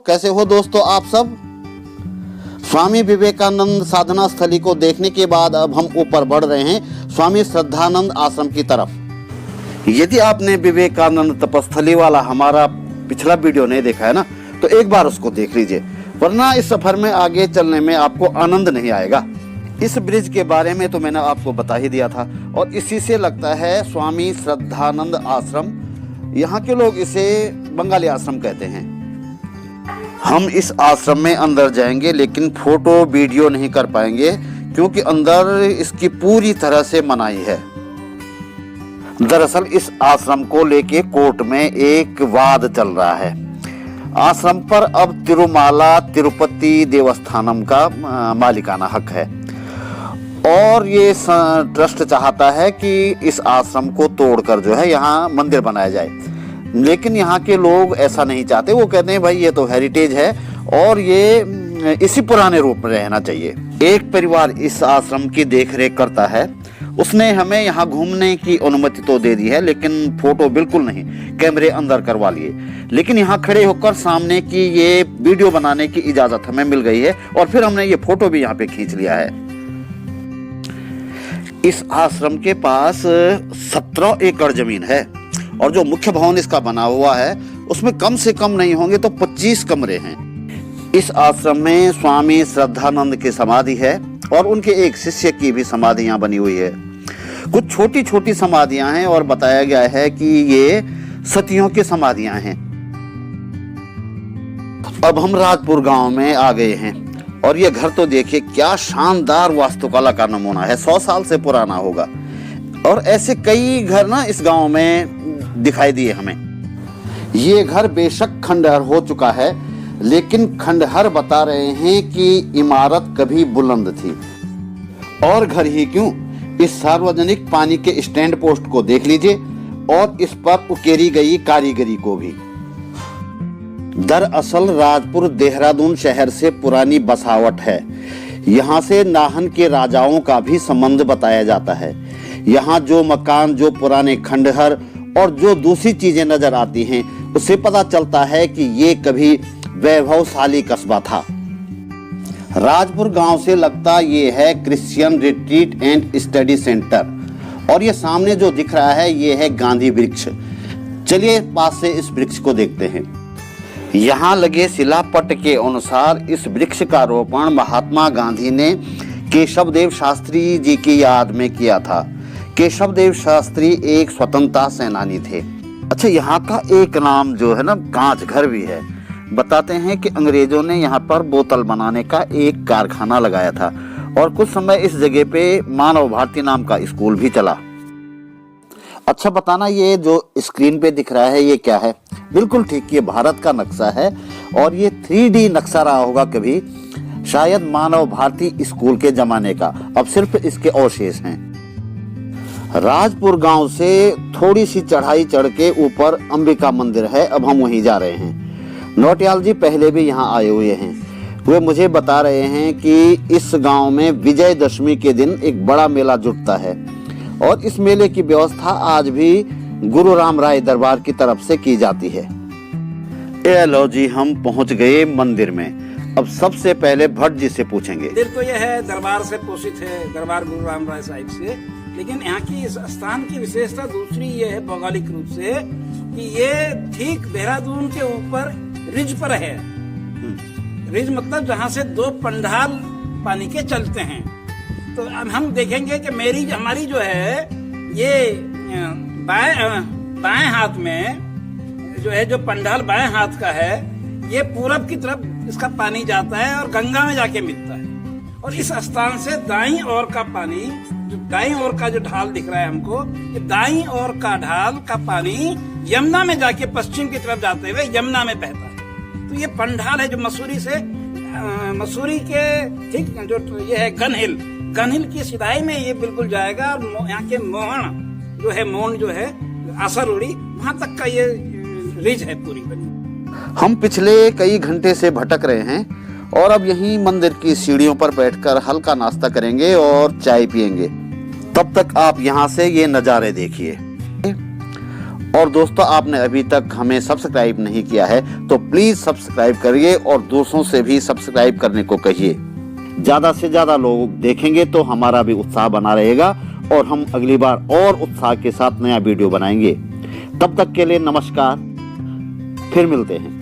कैसे हो दोस्तों आप सब। स्वामी विवेकानंद साधना स्थली को देखने के बाद अब हम ऊपर बढ़ रहे हैं स्वामी श्रद्धानंद आश्रम की तरफ। यदि आपने विवेकानंद तपस्थली वाला हमारा पिछला वीडियो नहीं देखा है ना, तो एक बार उसको देख लीजिए, वरना इस सफर में आगे चलने में आपको आनंद नहीं आएगा। इस ब्रिज के बारे में तो मैंने आपको बता ही दिया था, और इसी से लगता है स्वामी श्रद्धानंद आश्रम। यहाँ के लोग इसे बंगाली आश्रम कहते हैं। हम इस आश्रम में अंदर जाएंगे, लेकिन फोटो वीडियो नहीं कर पाएंगे क्योंकि अंदर इसकी पूरी तरह से मनाही है। दरअसल इस आश्रम को लेके कोर्ट में एक वाद चल रहा है। आश्रम पर अब तिरुमाला तिरुपति देवस्थानम का मालिकाना हक है, और ये ट्रस्ट चाहता है कि इस आश्रम को तोड़कर जो है यहाँ मंदिर बनाया जाए, लेकिन यहाँ के लोग ऐसा नहीं चाहते। वो कहते हैं भाई ये तो हेरिटेज है और ये इसी पुराने रूप में रहना चाहिए। एक परिवार इस आश्रम की देखरेख करता है, उसने हमें यहाँ घूमने की अनुमति तो दे दी है, लेकिन फोटो बिल्कुल नहीं, कैमरे अंदर करवा लिए। लेकिन यहाँ खड़े होकर सामने की ये वीडियो बनाने की इजाजत हमें मिल गई है, और फिर हमने ये फोटो भी यहाँ पे खींच लिया है। इस आश्रम के पास 17 एकड़ जमीन है, और जो मुख्य भवन इसका बना हुआ है उसमें कम से कम नहीं होंगे तो 25 कमरे हैं। इस आश्रम में स्वामी श्रद्धानंद की समाधि है, और उनके एक शिष्य की भी समाधि यहाँ बनी हुई है। कुछ छोटी छोटी समाधियां हैं, और बताया गया है कि ये सतियों की समाधियां हैं। अब हम राजपुर गांव में आ गए हैं, और ये घर तो देखिए क्या शानदार वास्तुकला का नमूना है, 100 साल से पुराना होगा। और ऐसे कई घर ना इस गांव में दिखाई दिए हमें। ये घर बेशक खंडहर हो चुका है, लेकिन खंडहर बता रहे हैं कि इमारत कभी बुलंद थी। और घर ही क्यों, इस सार्वजनिक पानी के स्टैंड पोस्ट को देख लीजिए, और इस पर उकेरी गई कारीगरी को भी। दरअसल राजपुर देहरादून शहर से पुरानी बसावट है। यहाँ से नाहन के राजाओं का भी संबंध बताया जाता है। यहाँ जो मकान, जो पुराने खंडहर और जो दूसरी चीजें नजर आती हैं, उससे पता चलता है कि ये कभी वैभवशाली कस्बा था। राजपुर गांव से लगता ये है Christian retreat and study centre, और ये सामने जो दिख रहा है ये है गांधी वृक्ष। चलिए पास से इस वृक्ष को देखते हैं। यहाँ लगे शिलापट के अनुसार इस वृक्ष का रोपण महात्मा गांधी ने केशव देव शास्त्री जी की याद में किया था। केशव देव शास्त्री एक स्वतंत्रता सेनानी थे। अच्छा, यहाँ का एक नाम जो है ना, कांच घर भी है। बताते हैं कि अंग्रेजों ने यहाँ पर बोतल बनाने का एक कारखाना लगाया था, और कुछ समय इस जगह पे मानव भारती नाम का स्कूल भी चला। अच्छा बताना, ये जो स्क्रीन पे दिख रहा है ये क्या है? बिल्कुल ठीक, ये भारत का नक्शा है, और ये 3D नक्शा रहा होगा कभी, शायद मानव भारती स्कूल के जमाने का। अब सिर्फ इसके अवशेष हैं। राजपुर गांव से थोड़ी सी चढ़ाई चढ़ के ऊपर अंबिका मंदिर है, अब हम वहीं जा रहे हैं। नौटियाल जी पहले भी यहाँ आए हुए हैं। वे मुझे बता रहे हैं कि इस गांव में विजयदशमी के दिन एक बड़ा मेला जुटता है, और इस मेले की व्यवस्था आज भी गुरु राम राय दरबार की तरफ से की जाती है। ए लो जी, हम पहुंच गए मंदिर में। अब सबसे पहले भट्ट जी से पूछेंगे। मंदिर तो यह है दरबार से पोषित है, दरबार गुरु राम राय साहिब से, लेकिन यहाँ की इस स्थान की विशेषता दूसरी ये है भौगोलिक रूप से कि ये ठीक देहरादून के ऊपर रिज पर है। रिज मतलब जहाँ से 2 पंडाल पानी के चलते हैं। तो अब हम देखेंगे कि हमारी जो है ये बाएं हाथ में जो है, जो पंडाल बाएं हाथ का है, ये पूरब की तरफ इसका पानी जाता है और गंगा में जाके मिलता है। और इस स्थान से दाईं ओर का पानी, जो दाईं ओर का जो ढाल दिख रहा है हमको, ये दाईं ओर का ढाल का पानी यमुना में जाके पश्चिम की तरफ जाते हुए यमुना में बहता है। तो ये पंडाल है जो मसूरी के ठीक जो ये है गनहिल की सिधाई में ये बिल्कुल जाएगा, और यहाँ के मोहन जो है, मोन जो है आसरोड़ी, वहां तक का ये रिज है पूरी बनी। हम पिछले कई घंटे से भटक रहे हैं, और अब यहीं मंदिर की सीढ़ियों पर बैठकर हल्का नाश्ता करेंगे और चाय पियेंगे। तब तक आप यहाँ से ये नज़ारे देखिए। और दोस्तों, आपने अभी तक हमें सब्सक्राइब नहीं किया है तो प्लीज सब्सक्राइब करिए और दूसरों से भी सब्सक्राइब करने को कहिए। ज्यादा से ज्यादा लोग देखेंगे तो हमारा भी उत्साह बना रहेगा और हम अगली बार और उत्साह के साथ नया वीडियो बनाएंगे। तब तक के लिए नमस्कार, फिर मिलते हैं।